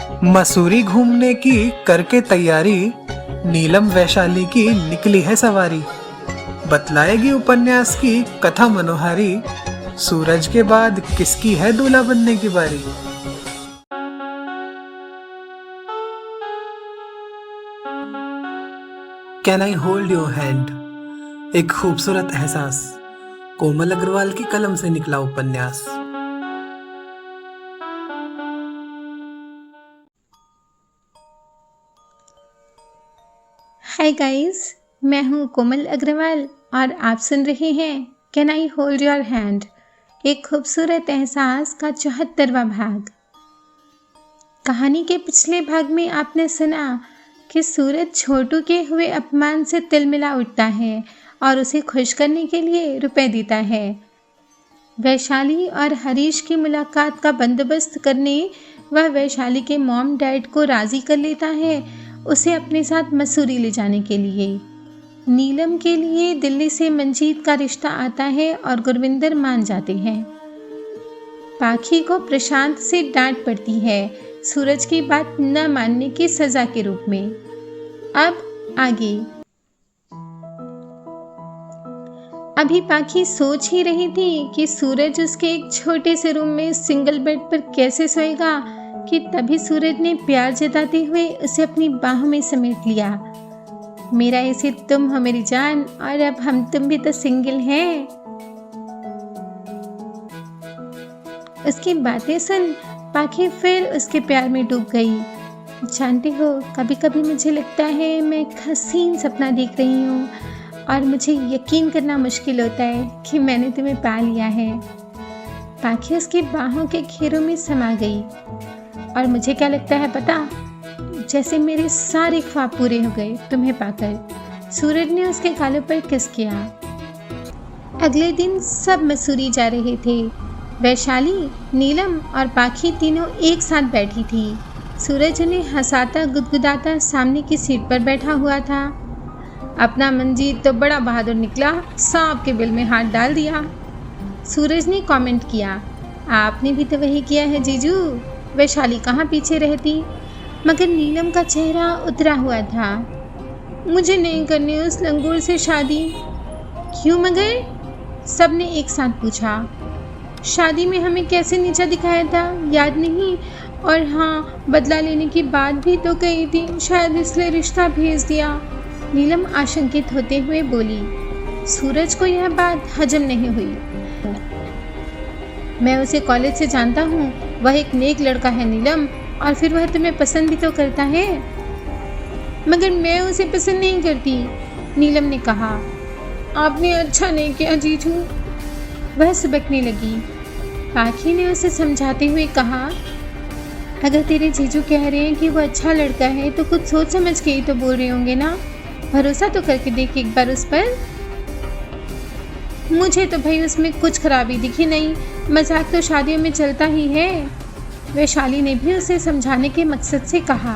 मसूरी घूमने की करके तैयारी, नीलम वैशाली की निकली है सवारी। बतलाएगी उपन्यास की कथा मनोहारी, सूरज के बाद किसकी है दूल्हा बनने की बारी। Can I hold your hand, एक खूबसूरत एहसास, कोमल अग्रवाल की कलम से निकला उपन्यास। हाय गाइस, मैं हूँ कोमल अग्रवाल और आप सुन रहे हैं can I hold your hand, एक खूबसूरत एहसास का 74वां भाग। कहानी के पिछले भाग में आपने सुना कि सूरज छोटू के हुए अपमान से तिलमिला उठता है और उसे खुश करने के लिए रुपए देता है। वैशाली और हरीश की मुलाकात का बंदोबस्त करने वह वैशाली के मॉम डैड को राज़ी कर लेता है उसे अपने साथ मसूरी ले जाने के लिए। नीलम के लिए दिल्ली से मंजीत का रिश्ता आता है और गुरविंदर मान जाते हैं। पाखी को प्रशांत से डांट पड़ती है सूरज की बात न मानने की सजा के रूप में। अब आगे। अभी पाखी सोच ही रही थी कि सूरज उसके एक छोटे से रूम में सिंगल बेड पर कैसे सोएगा कि तभी सूरज ने प्यार जताते हुए उसे अपनी बाहों में समेट लिया। मेरा ऐसे तुम हो मेरी जान, और अब हम तुम भी तो सिंगल हैं। उसकी बातें सुन पाखी फिर उसके प्यार में डूब गई। जानते हो, कभी कभी मुझे लगता है मैं एक हसीन सपना देख रही हूँ और मुझे यकीन करना मुश्किल होता है कि मैंने तुम्हें पा लिया है। पाखी उसकी बाहों के घेरों में समा गई। और मुझे क्या लगता है पता, जैसे मेरे सारे ख्वाब पूरे हो गए तुम्हें पाकर। सूरज ने उसके गालों पर किस किया। अगले दिन सब मसूरी जा रहे थे। वैशाली, नीलम और पाखी तीनों एक साथ बैठी थी। सूरज उन्हें हंसाता गुदगुदाता सामने की सीट पर बैठा हुआ था। अपना मंजीत तो बड़ा बहादुर निकला, सांप के बिल में हाथ डाल दिया। सूरज ने कमेंट किया, आपने भी तो वही किया है जीजू। वैशाली कहाँ पीछे रहती, मगर नीलम का चेहरा उतरा हुआ था। मुझे नहीं करनी उस लंगूर से शादी। क्यों मगर? सबने एक साथ पूछा। शादी में हमें कैसे नीचा दिखाया था, याद नहीं? और हाँ, बदला लेने की बात भी तो कही थी, शायद इसलिए रिश्ता भेज दिया। नीलम आशंकित होते हुए बोली। सूरज को यह बात हजम नहीं हुई। मैं उसे कॉलेज से जानता हूँ, वह एक नेक लड़का है नीलम, और फिर वह तुम्हें पसंद भी तो करता है। मगर मैं उसे पसंद नहीं करती, नीलम ने कहा। आपने अच्छा नहीं किया जीजू, वह सुबकने लगी। पाखी ने उसे समझाते हुए कहा, अगर तेरे जीजू कह रहे हैं कि वो अच्छा लड़का है तो कुछ सोच समझ के ही तो बोल रहे होंगे ना। भरोसा तो करके देख एक बार उस पर। मुझे तो भाई उसमें कुछ खराबी दिखी नहीं, मजाक तो शादियों में चलता ही है। वैशाली ने भी उसे समझाने के मकसद से कहा।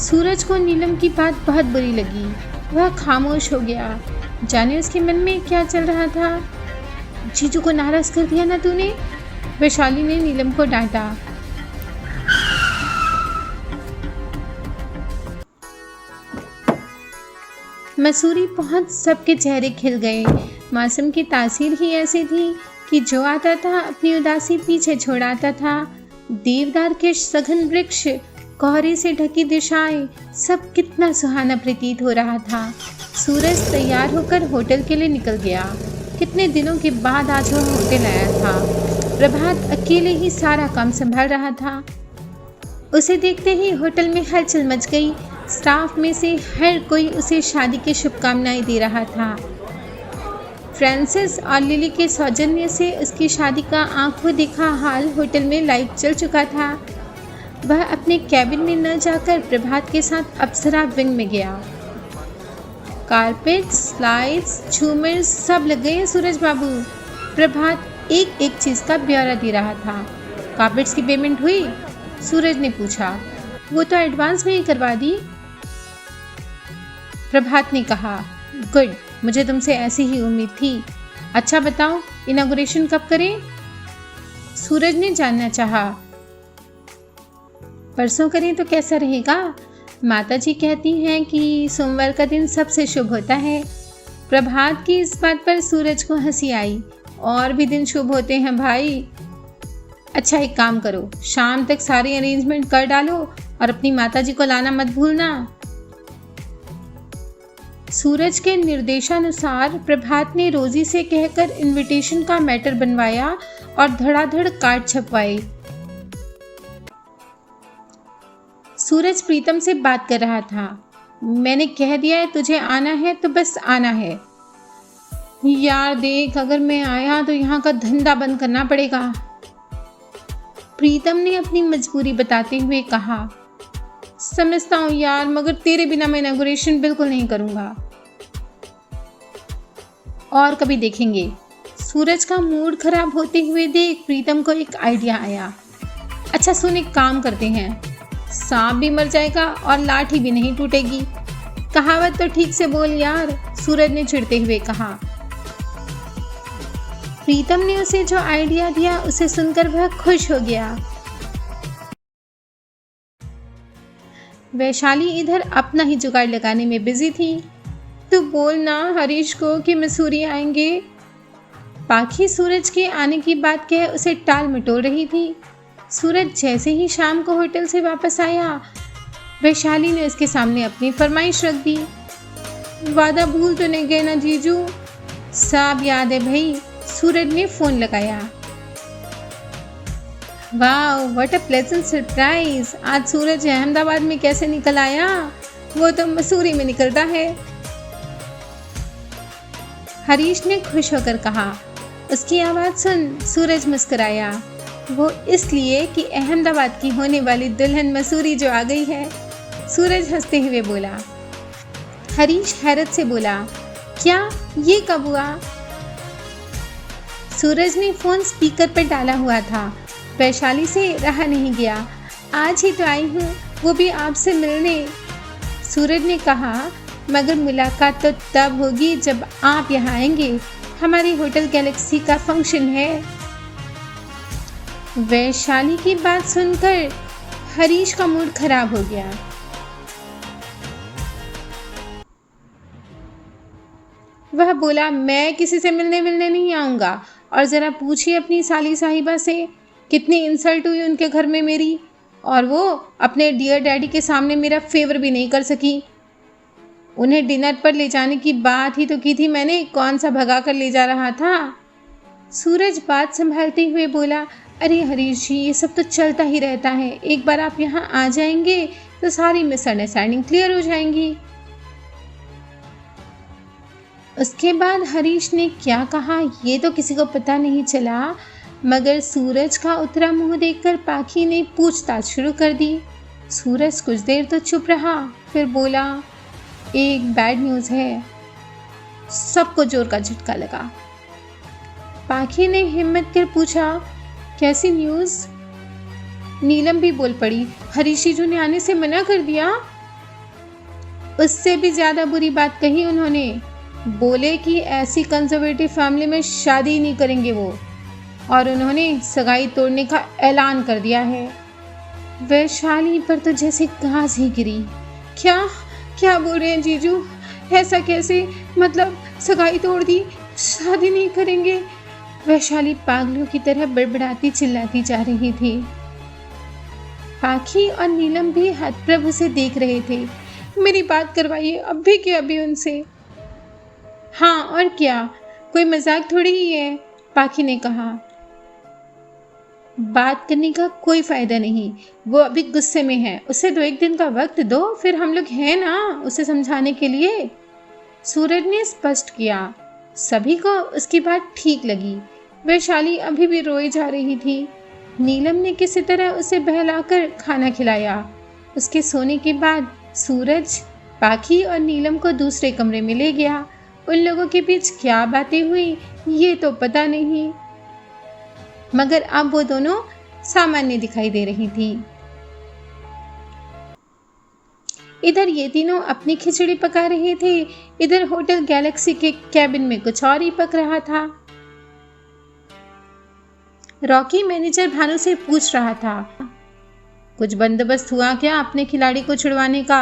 सूरज को नीलम की बात बहुत बुरी लगी। वह खामोश हो गया। जाने उसके मन में क्या चल रहा था। जीजू को नाराज कर दिया ना तूने, वैशाली ने नीलम को डांटा। मसूरी पहुंच सबके चेहरे खिल गए। मौसम की तासीर ही ऐसी थी कि जो आता था अपनी उदासी पीछे छोड़ आता था। देवदार के सघन वृक्ष, कोहरे से ढकी दिशाएं, सब कितना सुहाना प्रतीत हो रहा था। सूरज तैयार होकर होटल के लिए निकल गया। कितने दिनों के बाद आज वह होटल आया था। प्रभात अकेले ही सारा काम संभाल रहा था। उसे देखते ही होटल में हलचल मच गई। स्टाफ में से हर कोई उसे शादी की शुभकामनाएं दे रहा था। फ्रांसिस और लिली के सौजन्य से उसकी शादी का आंखों देखा हाल होटल में लाइव चल चुका था। वह अपने कैबिन में न जाकर प्रभात के साथ अप्सरा विंग में गया। कारपेट्स, लाइट्स, झूमर सब लग गए सूरज बाबू। प्रभात एक एक चीज़ का ब्यौरा दे रहा था। कारपेट्स की पेमेंट हुई? सूरज ने पूछा। वो तो एडवांस में ही करवा दी, प्रभात ने कहा। गुड, मुझे तुमसे ऐसी ही उम्मीद थी। अच्छा बताओ, इनॉग्रेशन कब करें? सूरज ने जानना चाहा। परसों करें तो कैसा रहेगा? माता जी कहती हैं कि सोमवार का दिन सबसे शुभ होता है। प्रभात की इस बात पर सूरज को हंसी आई। और भी दिन शुभ होते हैं भाई। अच्छा, एक काम करो, शाम तक सारे अरेंजमेंट कर डालो और अपनी माता जी को लाना मत भूलना। सूरज के निर्देशानुसार प्रभात ने रोजी से कहकर इनविटेशन का मैटर बनवाया और धड़ाधड़ कार्ड छपवाए। सूरज प्रीतम से बात कर रहा था। मैंने कह दिया है तुझे आना है तो बस आना है। यार देख, अगर मैं आया तो यहाँ का धंधा बंद करना पड़ेगा। प्रीतम ने अपनी मजबूरी बताते हुए कहा। समझता हूँ यार, मगर तेरे बिना मैं इनॉग्रेशन बिल्कुल नहीं करूँगा। और कभी देखेंगे। सूरज का मूड खराब होते हुए देख प्रीतम को एक आइडिया आया। अच्छा सुन, एक काम करते हैं, सांप भी मर जाएगा और लाठी भी नहीं टूटेगी। कहावत तो ठीक से बोल यार, सूरज ने चिढ़ते हुए कहा। प्रीतम ने उसे जो आइडिया दिया उसे सुनकर वह खुश हो गया। वैशाली इधर अपना ही जुगाड़ लगाने में बिजी थी। तू बोल ना हरीश को कि मसूरी आएंगे। पाखी सूरज के आने की बात कह उसे टाल मटोल रही थी। सूरज जैसे ही शाम को होटल से वापस आया, वैशाली ने उसके सामने अपनी फरमाइश रख दी। वादा भूल तो नहीं गए ना जीजू? सब याद है भाई। सूरज ने फोन लगाया। वाह, व्हाट अ प्लेजेंट सरप्राइज। आज सूरज अहमदाबाद में कैसे निकल आया? वो तो मसूरी में निकलता है। हरीश ने खुश होकर कहा। उसकी आवाज सुन सूरज मुस्कुराया। वो इसलिए कि अहमदाबाद की होने वाली दुल्हन मसूरी जो आ गई है। सूरज हंसते हुए बोला। हरीश हैरत से बोला, क्या ये कब हुआ? सूरज ने फोन स्पीकर पर डाला हुआ था। वैशाली से रहा नहीं गया। आज ही तो आई हूँ, वो भी आपसे मिलने। सूरज ने कहा, मगर मुलाकात तो तब होगी जब आप यहाँ आएंगे। हमारी होटल गैलेक्सी का फंक्शन है। वैशाली की बात सुनकर हरीश का मूड खराब हो गया। वह बोला, मैं किसी से मिलने नहीं आऊँगा। और ज़रा पूछिए अपनी साली साहिबा से कितनी इंसल्ट हुई उनके घर में मेरी, और वो अपने डियर डैडी के सामने मेरा फेवर भी नहीं कर सकी। उन्हें डिनर पर ले जाने की बात ही तो की थी मैंने, कौन सा भगा कर ले जा रहा था। सूरज बात संभालते हुए बोला, अरे हरीश जी, ये सब तो चलता ही रहता है। एक बार आप यहाँ आ जाएंगे तो सारी मिसअंडरस्टैंडिंग क्लियर हो जाएंगी। उसके बाद हरीश ने क्या कहा ये तो किसी को पता नहीं चला, मगर सूरज का उतरा मुंह देखकर पाखी ने पूछताछ शुरू कर दी। सूरज कुछ देर तो चुप रहा, फिर बोला, एक बैड न्यूज़ है। सबको जोर का झटका लगा। पाखी ने हिम्मत कर पूछा, कैसी न्यूज़? नीलम भी बोल पड़ी, हरीश जीजू ने आने से मना कर दिया। उससे भी ज़्यादा बुरी बात कही उन्होंने। बोले कि ऐसी कंजर्वेटिव फैमिली में शादी नहीं करेंगे वो, और उन्होंने सगाई तोड़ने का ऐलान कर दिया है। वैशाली पर तो जैसे घास ही गिरी। क्या बोल रहे हैं जीजू? ऐसा कैसे? मतलब सगाई तोड़ दी, शादी नहीं करेंगे? वैशाली पागलों की तरह बड़बड़ाती चिल्लाती जा रही थी। पाखी और नीलम भी हतप्रभ उसे देख रहे थे। मेरी बात करवाइए अभी के अभी उनसे। हाँ और क्या, कोई मजाक थोड़ी ही है, पाखी ने कहा। बात करने का कोई फायदा नहीं, वो अभी गुस्से में है। उसे 2-1 दिन का वक्त दो, फिर हम लोग हैं ना उसे समझाने के लिए। सूरज ने स्पष्ट किया। सभी को उसकी बात ठीक लगी। वैशाली अभी भी रोई जा रही थी। नीलम ने किसी तरह उसे बहलाकर खाना खिलाया। उसके सोने के बाद सूरज, पाखी और नीलम को दूसरे कमरे में ले गया। उन लोगों के बीच क्या बातें हुई ये तो पता नहीं, मगर अब वो दोनों सामान्य दिखाई दे रही थी। इधर ये तीनों अपनी खिचड़ी पका रहे थे, इधर होटल गैलेक्सी के कैबिन में कुछ और ही पक रहा था। रॉकी मैनेजर भानु से पूछ रहा था, कुछ बंदोबस्त हुआ क्या अपने खिलाड़ी को छुड़वाने का?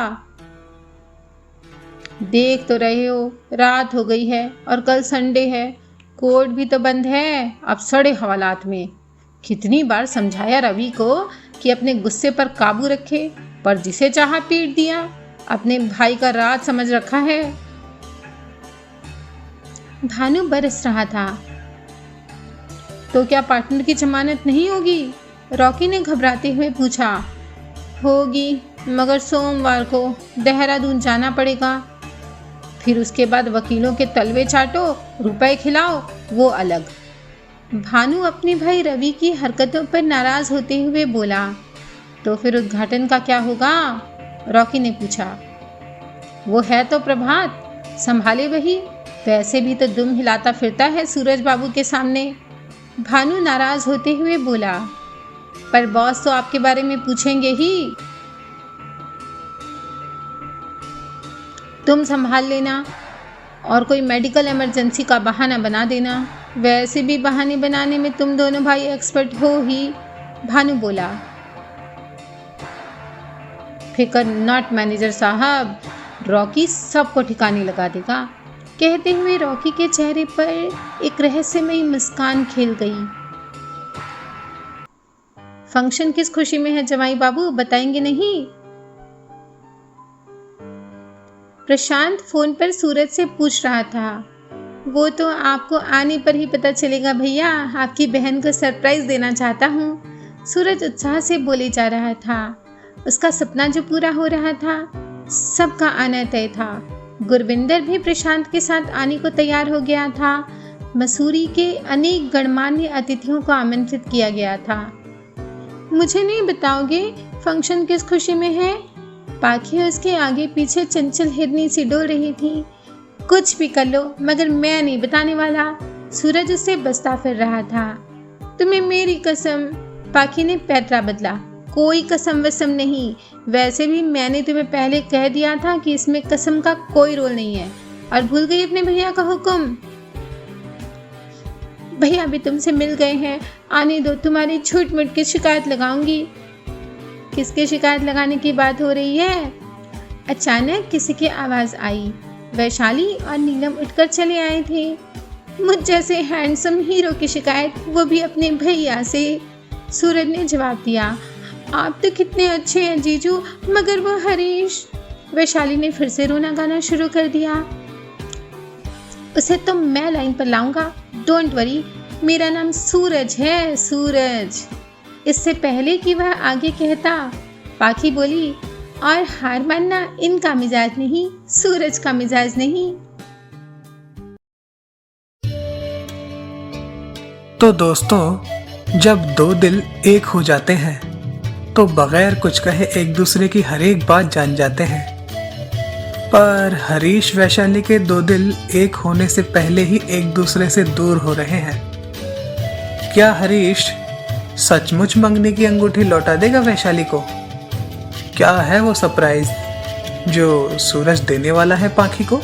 देख तो रहे हो, रात हो गई है और कल संडे है, कोर्ट भी तो बंद है। अब सड़े हवालात में कितनी बार समझाया रवि को कि अपने गुस्से पर काबू रखे, पर जिसे चाहा पीट दिया। अपने भाई का राज समझ रखा है। भानु बरस रहा था। तो क्या पार्टनर की जमानत नहीं होगी? रॉकी ने घबराते हुए पूछा। होगी, मगर सोमवार को देहरादून जाना पड़ेगा। फिर उसके बाद वकीलों के तलवे चाटो, रुपए खिलाओ, वो अलग। भानु अपने भाई रवि की हरकतों पर नाराज होते हुए बोला। तो फिर उद्घाटन का क्या होगा? रॉकी ने पूछा। वो है तो प्रभात, संभाले वही। वैसे भी तो दुम हिलाता फिरता है सूरज बाबू के सामने। भानु नाराज होते हुए बोला। पर बॉस तो आपके बारे में पूछेंगे ही। तुम संभाल लेना और कोई मेडिकल इमरजेंसी का बहाना बना देना। वैसे भी बहाने बनाने में तुम दोनों भाई एक्सपर्ट हो ही, भानु बोला। फिकर नॉट मैनेजर साहब, रॉकी सबको ठिकाने लगा देगा। कहते हुए रॉकी के चेहरे पर एक रहस्यमयी मुस्कान खेल गई। फंक्शन किस खुशी में है जमाई बाबू, बताएंगे नहीं? प्रशांत फोन पर सूरज से पूछ रहा था। वो तो आपको आने पर ही पता चलेगा भैया, आपकी बहन को सरप्राइज देना चाहता हूँ। सूरज उत्साह से बोले जा रहा था। उसका सपना जो पूरा हो रहा था, सबका आना तय था। गुरविंदर भी प्रशांत के साथ आने को तैयार हो गया था। मसूरी के अनेक गणमान्य अतिथियों को आमंत्रित किया गया था। मुझे नहीं बताओगे फंक्शन किस खुशी में है? पाखी उसके आगे पीछे चंचल हिरनी सी डोल रही थी। कुछ भी कर लो, मगर मैं नहीं बताने वाला। सूरज उससे बसता फिर रहा था। तुम्हें मेरी कसम, पाखी ने पैतरा बदला। कोई कसम वसम नहीं। वैसे भी मैंने तुम्हें पहले कह दिया था कि इसमें कसम का कोई रोल नहीं है। और भूल गई अपने भैया का हुक्म? भैया भी तुमसे मिल गए हैं, आने दो, तुम्हारी छूट मूट की शिकायत लगाऊंगी। किसकी शिकायत लगाने की बात हो रही है? अचानक किसी की आवाज आई। वैशाली और नीलम उठकर चले आए थे। मुझ जैसे हैंडसम हीरो की शिकायत, वो भी अपने भैया से। सूरज ने जवाब दिया। आप तो कितने अच्छे हैं जीजू, मगर वो हरीश। वैशाली ने फिर से रोना गाना शुरू कर दिया। उसे तो मैं लाइन पर लाऊंगा, डोंट वरी। मेरा नाम सूरज है, सूरज। इससे पहले कि वह आगे कहता, पाखी बोली, और हार मानना इनका मिजाज नहीं, सूरज का मिजाज नहीं। तो दोस्तों, जब दो दिल एक हो जाते हैं तो बगैर कुछ कहे एक दूसरे की हर एक बात जान जाते हैं। पर हरीश वैशाली के दो दिल एक होने से पहले ही एक दूसरे से दूर हो रहे हैं। क्या हरीश सचमुच मंगनी की अंगूठी लौटा देगा वैशाली को? क्या है वो सरप्राइज जो सूरज देने वाला है पाखी को?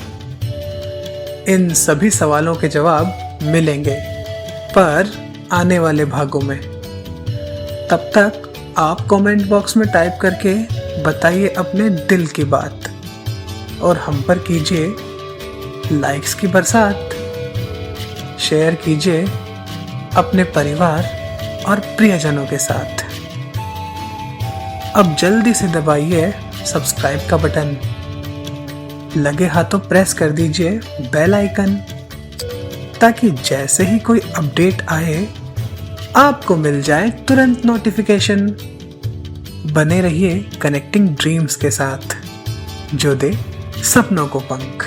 इन सभी सवालों के जवाब मिलेंगे पर आने वाले भागों में। तब तक आप कमेंट बॉक्स में टाइप करके बताइए अपने दिल की बात और हम पर कीजिए लाइक्स की बरसात। शेयर कीजिए अपने परिवार और प्रियजनों के साथ। अब जल्दी से दबाइए सब्सक्राइब का बटन। लगे हाथों प्रेस कर दीजिए बेल आइकन ताकि जैसे ही कोई अपडेट आए आपको मिल जाए तुरंत नोटिफिकेशन। बने रहिए कनेक्टिंग ड्रीम्स के साथ जो दे सपनों को पंख।